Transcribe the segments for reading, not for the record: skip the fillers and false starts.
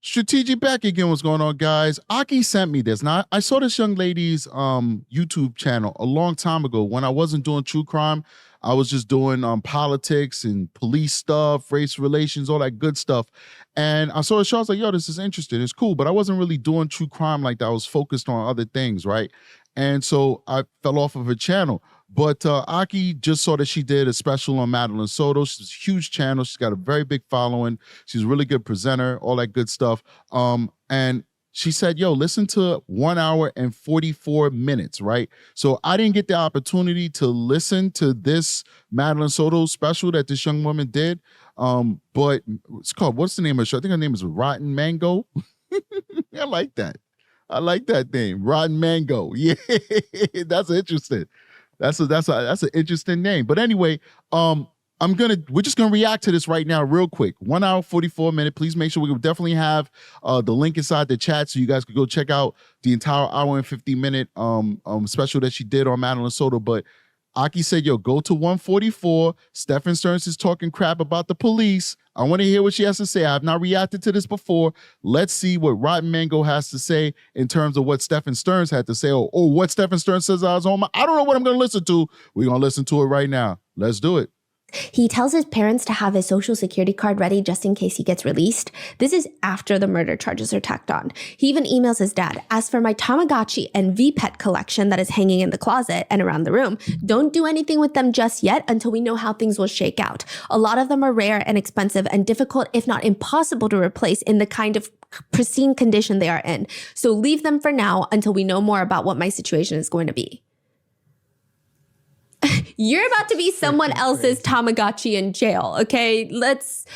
Strategic back again. What's going on, guys? Aki sent me this. Now, I saw this young lady's YouTube channel a long time ago when I wasn't doing true crime. I was just doing politics and police stuff, race relations, all that good stuff. And I saw the show. I was like, yo, this is interesting. It's cool. But I wasn't really doing true crime like that. I was focused on other things, right? And so I fell off of her channel. But Aki just saw that she did a special on Madeline Soto. She's a huge channel. She's got a very big following. She's a really good presenter, all that good stuff. And she said, yo, listen to 1 hour and 44 minutes, right? So I didn't get the opportunity to listen to this Madeline Soto special that this young woman did. But it's called, what's the name of the show? I think her name is Rotten Mango. I like that. I like that name, Rotten Mango. Yeah, that's interesting. That's an interesting name. But anyway, we're just gonna react to this right now, real quick. 1 hour, 44 minutes. Please make sure we will definitely have the link inside the chat so you guys could go check out the entire hour and 50-minute special that she did on Madeline Soto. But Aki said, yo, go to 144. Stephan Stearns is talking crap about the police. I want to hear what she has to say. I have not reacted to this before. Let's see what Rotten Mango has to say in terms of what Stephan Stearns had to say, or what Stephan Stearns says I was on. I don't know what I'm going to listen to. We're going to listen to it right now. Let's do it. He tells his parents to have his social security card ready just in case he gets released. This is after the murder charges are tacked on. He even emails his dad, as for my Tamagotchi and V-Pet collection that is hanging in the closet and around the room, don't do anything with them just yet until we know how things will shake out. A lot of them are rare and expensive and difficult, if not impossible to replace in the kind of pristine condition they are in. So leave them for now until we know more about what my situation is going to be. You're about to be someone else's Tamagotchi in jail, okay? Let's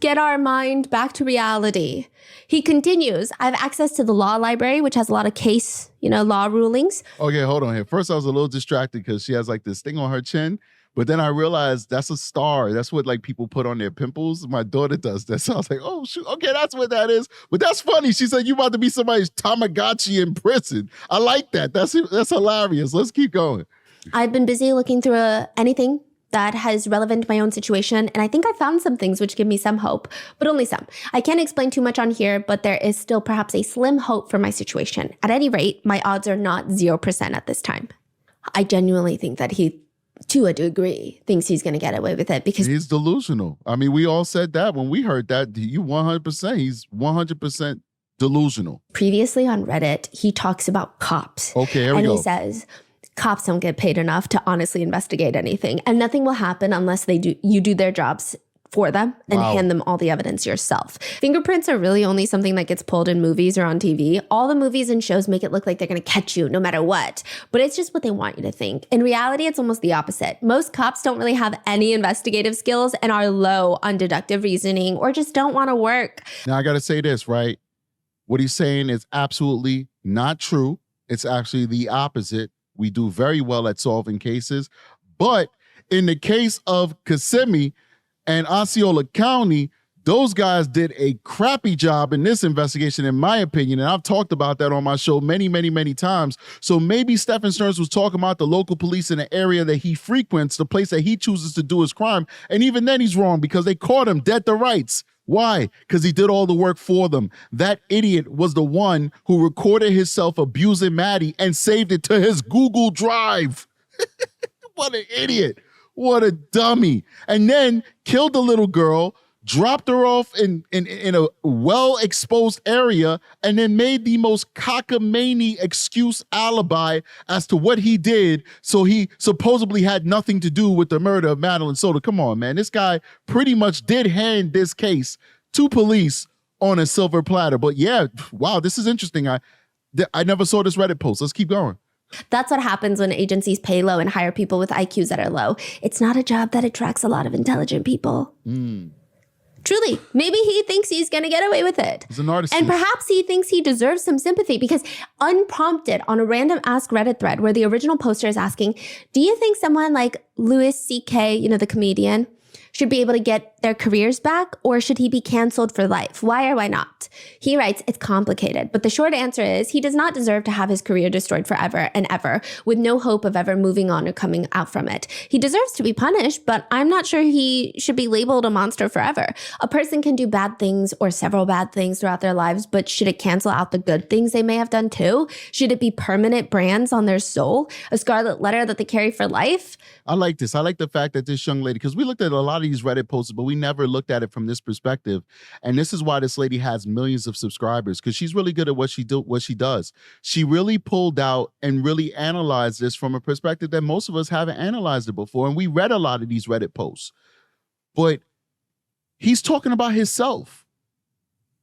get our mind back to reality. He continues, I have access to the law library, which has a lot of case, law rulings. Okay, hold on here. First, I was a little distracted because she has like this thing on her chin. But then I realized that's a star. That's what like people put on their pimples. My daughter does that. So I was like, oh, shoot. Okay, that's what that is. But that's funny. She said, you about to be somebody's Tamagotchi in prison. I like that. That's hilarious. Let's keep going. I've been busy looking through anything that has relevant to my own situation, and I think I found some things which give me some hope, but only some. I can't explain too much on here, but there is still perhaps a slim hope for my situation. At any rate, my odds are not 0% at this time. I genuinely think that he, to a degree, thinks he's going to get away with it because he's delusional. I mean, we all said that when we heard that. You 100%, he's 100% delusional. Previously on Reddit, he talks about cops. Okay, here we go. And he says, cops don't get paid enough to honestly investigate anything, and nothing will happen unless you do their jobs for them and hand them all the evidence yourself. Fingerprints are really only something that gets pulled in movies or on TV. All the movies and shows make it look like they're going to catch you no matter what, but it's just what they want you to think. In reality, it's almost the opposite. Most cops don't really have any investigative skills and are low on deductive reasoning or just don't want to work. Now, I got to say this, right? What he's saying is absolutely not true. It's actually the opposite. We do very well at solving cases. But in the case of Kissimmee and Osceola County, those guys did a crappy job in this investigation, in my opinion. And I've talked about that on my show many, many, many times. So maybe Stephan Stearns was talking about the local police in the area that he frequents, the place that he chooses to do his crime. And even then he's wrong because they caught him dead to rights. Why? Because he did all the work for them. That idiot was the one who recorded himself abusing Maddie and saved it to his Google Drive. What an idiot. What a dummy. And then killed the little girl, dropped her off in a well-exposed area, and then made the most cockamamie excuse alibi as to what he did, so he supposedly had nothing to do with the murder of Madeline Soto. Come on, man. This guy pretty much did hand this case to police on a silver platter. But yeah, wow, this is interesting. I never saw this Reddit post. Let's keep going. That's what happens when agencies pay low and hire people with IQs that are low. It's not a job that attracts a lot of intelligent people. Truly, maybe he thinks he's going to get away with it. He's an artist. And perhaps he thinks he deserves some sympathy because unprompted on a random Ask Reddit thread where the original poster is asking, do you think someone like Louis C.K., the comedian, should be able to get their careers back, or should he be canceled for life? Why or why not? He writes, it's complicated, but the short answer is he does not deserve to have his career destroyed forever and ever with no hope of ever moving on or coming out from it. He deserves to be punished, but I'm not sure he should be labeled a monster forever. A person can do bad things or several bad things throughout their lives, but should it cancel out the good things they may have done too? Should it be permanent brands on their soul? A scarlet letter that they carry for life? I like this. I like the fact that this young lady, because we looked at a lot of these Reddit posts, but we never looked at it from this perspective. And this is why this lady has millions of subscribers, because she's really good at what she does. She really pulled out and really analyzed this from a perspective that most of us haven't analyzed it before. And we read a lot of these Reddit posts. But he's talking about himself.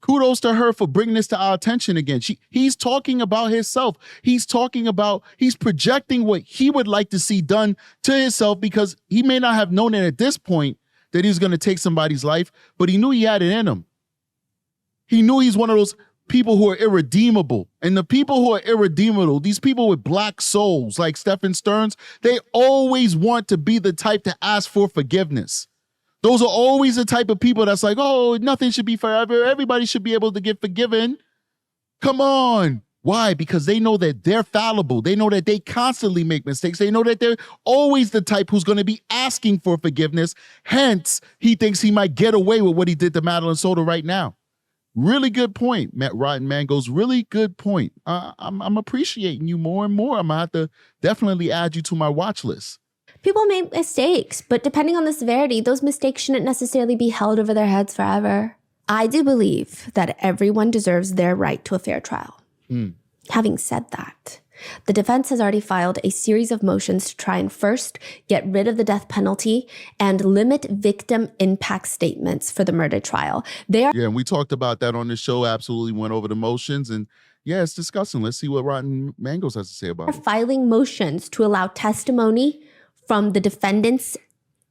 Kudos to her for bringing this to our attention again. He's talking about himself. He's projecting what he would like to see done to himself, because he may not have known it at this point that he was going to take somebody's life, but he knew he had it in him. He knew he's one of those people who are irredeemable. And the people who are irredeemable, these people with black souls like Stephan Stearns, they always want to be the type to ask for forgiveness. Those are always the type of people that's like, oh, nothing should be forever. Everybody should be able to get forgiven. Come on. Why? Because they know that they're fallible. They know that they constantly make mistakes. They know that they're always the type who's going to be asking for forgiveness. Hence, he thinks he might get away with what he did to Madeline Soto right now. Really good point, Matt Rotten Mangoes. Really good point. I'm appreciating you more and more. I'm going to have to definitely add you to my watch list. People make mistakes, but depending on the severity, those mistakes shouldn't necessarily be held over their heads forever. I do believe that everyone deserves their right to a fair trial. Having said that, the defense has already filed a series of motions to try and first get rid of the death penalty and limit victim impact statements for the murder trial. Yeah, and we talked about that on the show, absolutely went over the motions, and yeah, it's disgusting. Let's see what Rotten Mangoes has to say about it. Filing motions to allow testimony from the defendant's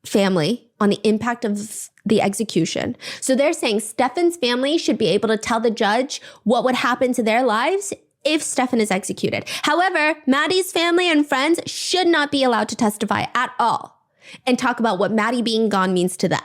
family on the impact of the execution. So they're saying Stephan's family should be able to tell the judge what would happen to their lives if Stephan is executed. However, Maddie's family and friends should not be allowed to testify at all and talk about what Maddie being gone means to them.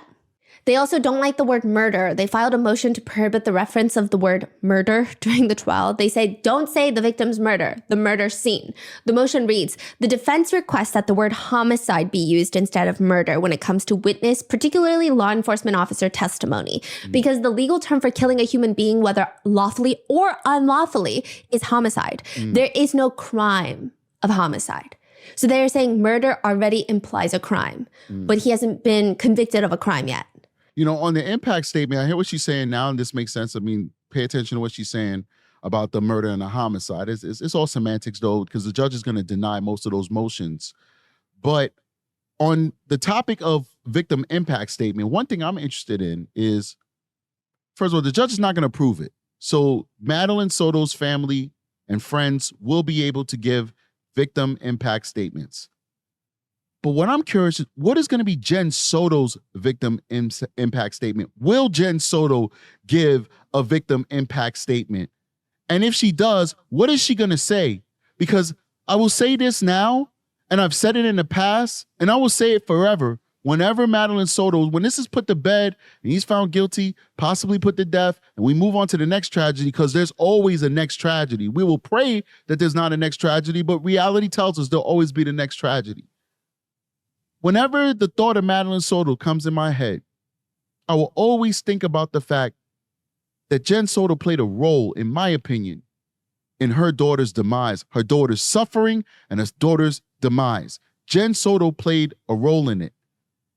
They also don't like the word murder. They filed a motion to prohibit the reference of the word murder during the trial. They say, don't say the victim's murder, the murder scene. The motion reads, the defense requests that the word homicide be used instead of murder when it comes to witness, particularly law enforcement officer testimony, because the legal term for killing a human being, whether lawfully or unlawfully, is homicide. There is no crime of homicide. So they're saying murder already implies a crime, but he hasn't been convicted of a crime yet. You know, on the impact statement, I hear what she's saying now, and this makes sense. I mean, pay attention to what she's saying about the murder and the homicide. It's all semantics, though, because the judge is going to deny most of those motions. But on the topic of victim impact statement, one thing I'm interested in is, first of all, the judge is not going to approve it. So Madeline Soto's family and friends will be able to give victim impact statements. But what I'm curious is, what is going to be Jen Soto's victim impact statement? Will Jen Soto give a victim impact statement? And if she does, what is she going to say? Because I will say this now, and I've said it in the past, and I will say it forever. Whenever Madeline Soto, when this is put to bed and he's found guilty, possibly put to death, and we move on to the next tragedy, because there's always a next tragedy. We will pray that there's not a next tragedy, but reality tells us there'll always be the next tragedy. Whenever the thought of Madeline Soto comes in my head, I will always think about the fact that Jen Soto played a role, in my opinion, in her daughter's demise, her daughter's suffering and her daughter's demise. Jen Soto played a role in it.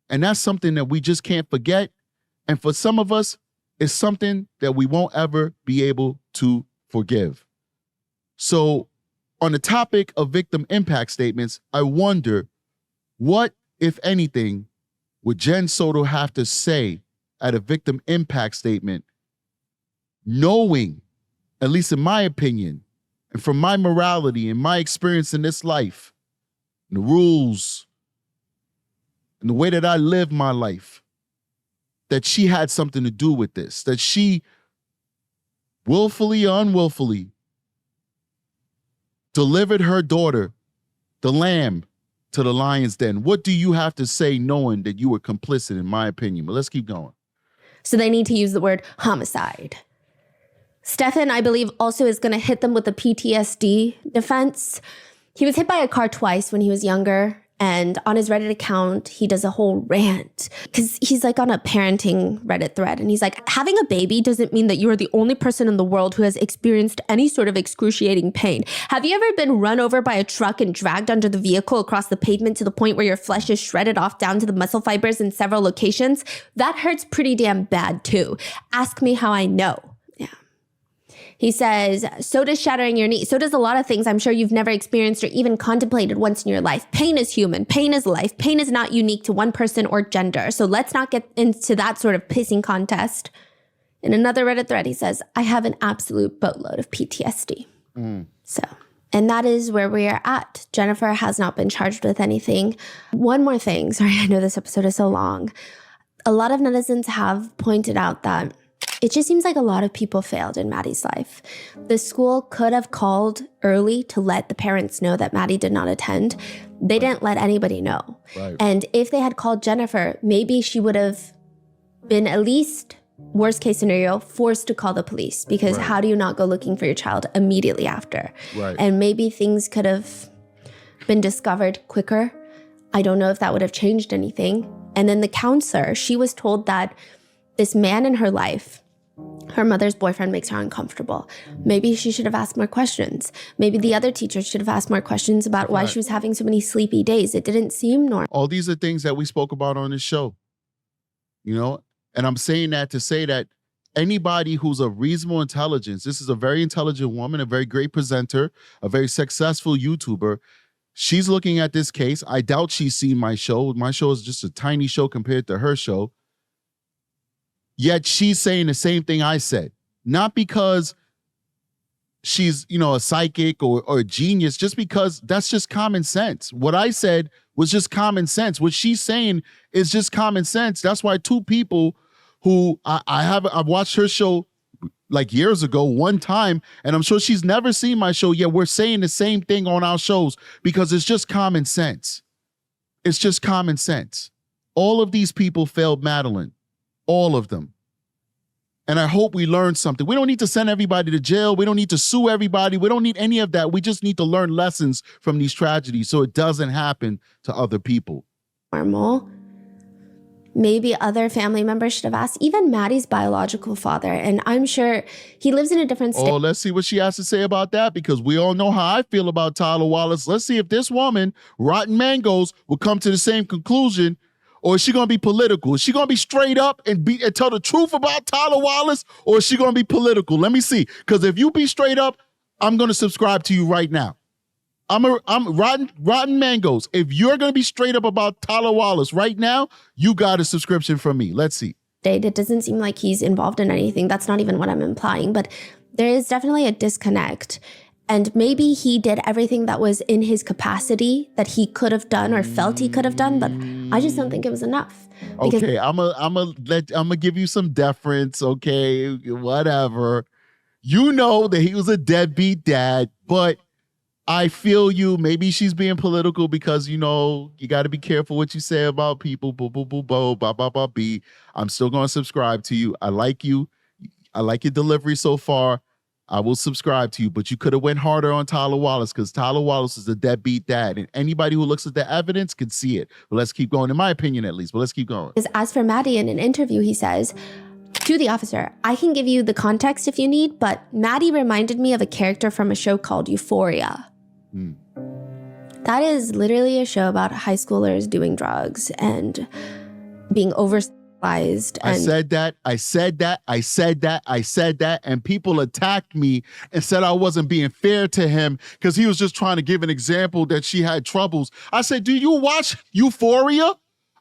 And that's something that we just can't forget. And for some of us, it's something that we won't ever be able to forgive. So on the topic of victim impact statements, I wonder, what, if anything, would Jen Soto have to say at a victim impact statement, knowing, at least in my opinion, and from my morality and my experience in this life, and the rules, and the way that I live my life, that she had something to do with this, that she willfully or unwillfully delivered her daughter, the lamb, to the lion's den. What do you have to say knowing that you were complicit, in my opinion? But let's keep going. So they need to use the word homicide. Stephan, I believe, also is going to hit them with a PTSD defense. He was hit by a car twice when he was younger. And on his Reddit account, he does a whole rant because he's like on a parenting Reddit thread. And he's like, having a baby doesn't mean that you are the only person in the world who has experienced any sort of excruciating pain. Have you ever been run over by a truck and dragged under the vehicle across the pavement to the point where your flesh is shredded off down to the muscle fibers in several locations? That hurts pretty damn bad too. Ask me how I know. He says, so does shattering your knee. So does a lot of things I'm sure you've never experienced or even contemplated once in your life. Pain is human. Pain is life. Pain is not unique to one person or gender. So let's not get into that sort of pissing contest. In another Reddit thread, he says, I have an absolute boatload of PTSD. So, and that is where we are at. Jennifer has not been charged with anything. One more thing. Sorry, I know this episode is so long. A lot of netizens have pointed out that it just seems like a lot of people failed in Maddie's life. The school could have called early to let the parents know that Maddie did not attend. They didn't let anybody know. Right. And if they had called Jennifer, maybe she would have been, at least worst case scenario, forced to call the police, because how do you not go looking for your child immediately after? Right. And maybe things could have been discovered quicker. I don't know if that would have changed anything. And then the counselor, she was told that this man in her life, her mother's boyfriend, makes her uncomfortable. Maybe she should have asked more questions. Maybe the other teachers should have asked more questions about why she was having so many sleepy days. It didn't seem normal. All these are things that we spoke about on this show, you know? And I'm saying that to say that anybody who's of reasonable intelligence, this is a very intelligent woman, a very great presenter, a very successful YouTuber. She's looking at this case. I doubt she's seen my show. My show is just a tiny show compared to her show. Yet she's saying the same thing I said, not because she's, you know, a psychic or a genius, just because that's just common sense. What I said was just common sense. What she's saying is just common sense. That's why two people who I've watched her show like years ago, one time, and I'm sure she's never seen my show yet. We're saying the same thing on our shows because it's just common sense. It's just common sense. All of these people failed Madeline. All of them. And I hope we learn something. We don't need to send everybody to jail. We don't need to sue everybody. We don't need any of that. We just need to learn lessons from these tragedies so it doesn't happen to other people. Normal. Maybe other family members should have asked, even Maddie's biological father. And I'm sure he lives in a different state. Oh, let's see what she has to say about that, because we all know how I feel about Tyler Wallace. Let's see if this woman, Rotten Mangoes, will come to the same conclusion. Or is she going to be political? Is she going to be straight up and tell the truth about Tyler Wallace? Or is she going to be political? Let me see. Because if you be straight up, I'm going to subscribe to you right now. I'm Rotten Mangoes. If you're going to be straight up about Tyler Wallace right now, you got a subscription from me. Let's see. It doesn't seem like he's involved in anything. That's not even what I'm implying. But there is definitely a disconnect. And maybe he did everything that was in his capacity that he could have done or felt he could have done, but I just don't think it was enough. Okay, I'm gonna give you some deference, okay, whatever. You know that he was a deadbeat dad, but I feel you. Maybe she's being political because, you know, you got to be careful what you say about people. Boo, boo, boo, boo, ba, ba, ba, be. I'm still going to subscribe to you. I like you. I like your delivery so far. I will subscribe to you, but you could have went harder on Tyler Wallace because Tyler Wallace is a deadbeat dad, and anybody who looks at the evidence can see it. But let's keep going, in my opinion at least, but let's keep going. As for Maddie, in an interview, he says to the officer, I can give you the context if you need, but Maddie reminded me of a character from a show called Euphoria. That is literally a show about high schoolers doing drugs and being oversexualized. I said that, and people attacked me and said I wasn't being fair to him because he was just trying to give an example that she had troubles. I said, do you watch Euphoria?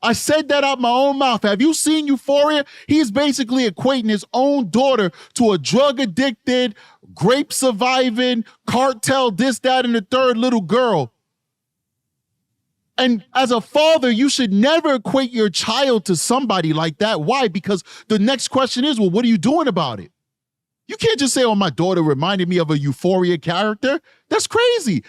I said that out my own mouth. Have you seen Euphoria? He's basically equating his own daughter to a drug-addicted, grape-surviving, cartel, this, that, and the third little girl. And as a father, you should never equate your child to somebody like that. Why? Because the next question is, well, what are you doing about it? You can't just say, oh, my daughter reminded me of a Euphoria character. That's crazy.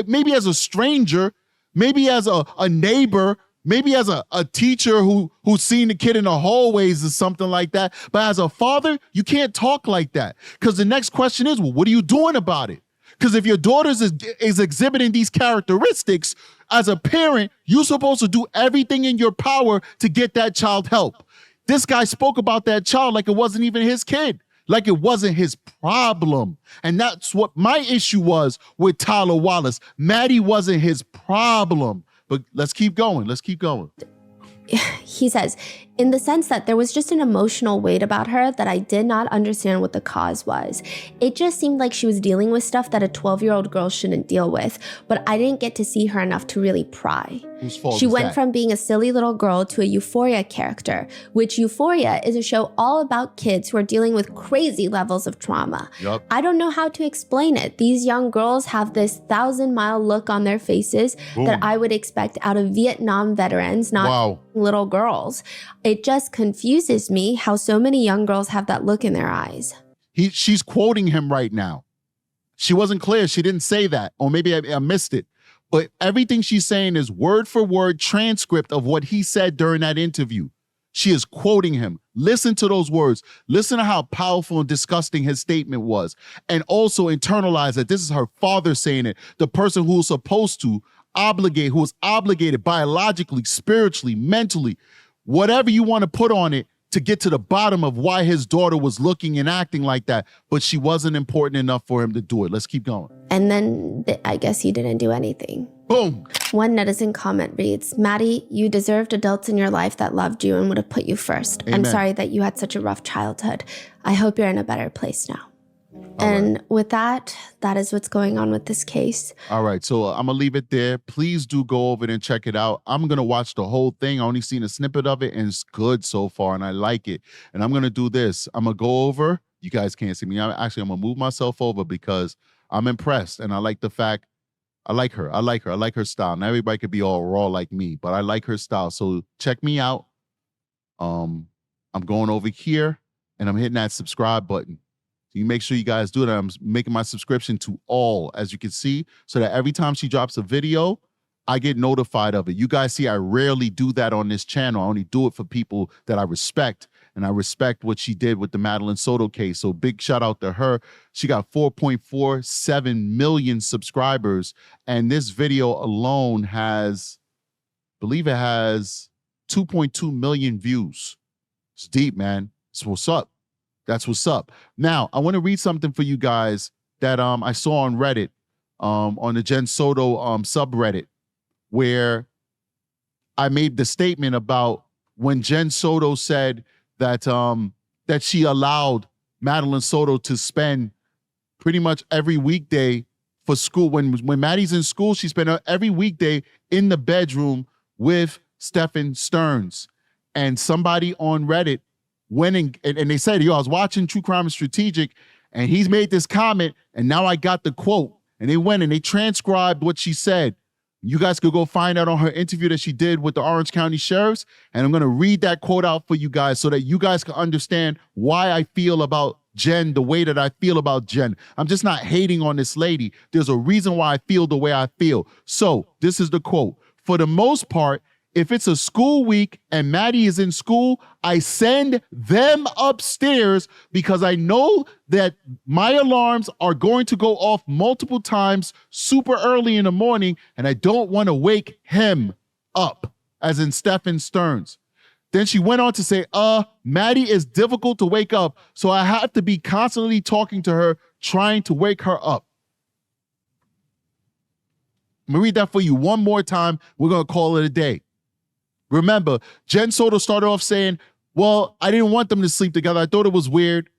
Maybe as a stranger, maybe as a neighbor, maybe as a teacher who's seen the kid in the hallways or something like that. But as a father, you can't talk like that. Because the next question is, well, what are you doing about it? Because if your daughter is exhibiting these characteristics, as a parent, you're supposed to do everything in your power to get that child help. This guy spoke about that child like it wasn't even his kid, like it wasn't his problem. And that's what my issue was with Tyler Wallace. Maddie wasn't his problem. But let's keep going. Let's keep going. He says, in the sense that there was just an emotional weight about her that I did not understand what the cause was. It just seemed like she was dealing with stuff that a 12-year-old girl shouldn't deal with, but I didn't get to see her enough to really pry. Whose fault She is went that? from being a silly little girl to a Euphoria character, which Euphoria is a show all about kids who are dealing with crazy levels of trauma. Yup. I don't know how to explain it. These young girls have this 1,000-mile look on their faces that I would expect out of Vietnam veterans, not little girls. It just confuses me how so many young girls have that look in their eyes. She's quoting him right now. She wasn't clear. She didn't say that. Or maybe I missed it. But everything she's saying is word for word transcript of what he said during that interview. She is quoting him. Listen to those words. Listen to how powerful and disgusting his statement was. And also internalize that this is her father saying it. The person who was supposed to obligate, who was obligated biologically, spiritually, mentally, whatever you want to put on it, to get to the bottom of why his daughter was looking and acting like that. But she wasn't important enough for him to do it. Let's keep going. And then I guess he didn't do anything. Boom. One netizen comment reads, Maddie, you deserved adults in your life that loved you and would have put you first. Amen. I'm sorry that you had such a rough childhood. I hope you're in a better place now. And with that, that is what's going on with this case. All right, so I'm gonna leave it there. Please do go over it and check it out. I'm gonna watch the whole thing. I only seen a snippet of it, and it's good so far, and I like it. And I'm gonna do this. I'm gonna go over. You guys can't see me. I'm gonna move myself over because I'm impressed, and I like the fact. I like her. I like her style. Not everybody could be all raw like me, but I like her style. So check me out. I'm going over here, and I'm hitting that subscribe button. You make sure you guys do that. I'm making my subscription to all, as you can see, so that every time she drops a video, I get notified of it. You guys see, I rarely do that on this channel. I only do it for people that I respect, and I respect what she did with the Madeline Soto case. So big shout out to her. She got 4.47 million subscribers, and this video alone has, I believe it has 2.2 million views. It's deep, man. It's what's up. That's what's up. Now, I want to read something for you guys that I saw on Reddit, on the Jen Soto subreddit, where I made the statement about when Jen Soto said that that she allowed Madeline Soto to spend pretty much every weekday for school. When Maddie's in school, she spent every weekday in the bedroom with Stephan Stearns. And somebody on Reddit went and they said, yo, I was watching True Crime and Strategic, and he's made this comment, and now I got the quote. And they went and they transcribed what she said. You guys could go find out on her interview that she did with the Orange County Sheriffs, and I'm gonna read that quote out for you guys so that you guys can understand why I feel about Jen the way that I feel about Jen. I'm just not hating on this lady. There's a reason why I feel the way I feel. So this is the quote. For the most part, if it's a school week and Maddie is in school, I send them upstairs because I know that my alarms are going to go off multiple times super early in the morning, and I don't want to wake him up, as in Stephan Stearns. Then she went on to say, Maddie is difficult to wake up, so I have to be constantly talking to her, trying to wake her up. I'm gonna read that for you one more time. We're gonna call it a day. Remember, Jen Soto started off saying, well, I didn't want them to sleep together. I thought it was weird.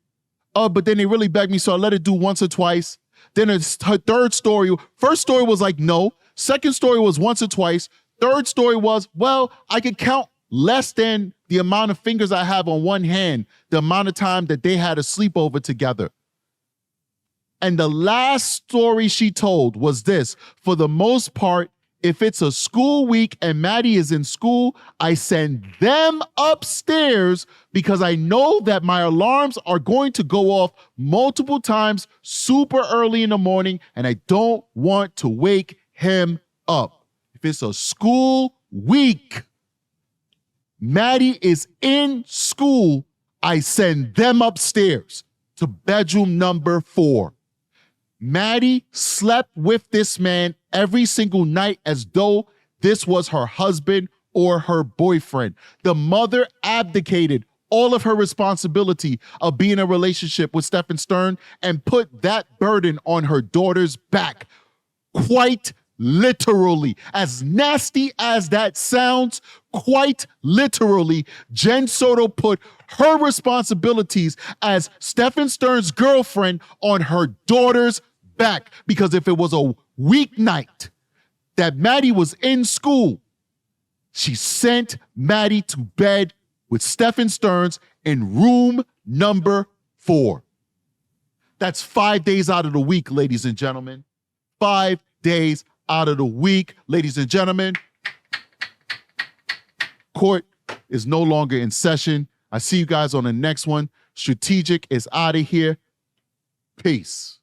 But then they really begged me, so I let it do once or twice. Then her third story, first story was like, no. Second story was once or twice. Third story was, well, I could count less than the amount of fingers I have on one hand, the amount of time that they had a sleepover together. And the last story she told was this: for the most part, if it's a school week and Maddie is in school, I send them upstairs because I know that my alarms are going to go off multiple times super early in the morning, and I don't want to wake him up. If it's a school week, Maddie is in school, I send them upstairs to bedroom number 4. Maddie slept with this man every single night as though this was her husband or her boyfriend. The mother abdicated all of her responsibility of being in a relationship with Stephan Stern and put that burden on her daughter's back. Quite literally. As nasty as that sounds, quite literally, Jen Soto put her responsibilities as Stephan Stern's girlfriend on her daughter's back. Because if it was a weeknight that Maddie was in school, she sent Maddie to bed with Stephan Stern's in room number 4. That's 5 days out of the week, ladies and gentlemen. 5 days out of the week, ladies and gentlemen. Court is no longer in session. I see you guys on the next one. Strategic is out of here. Peace.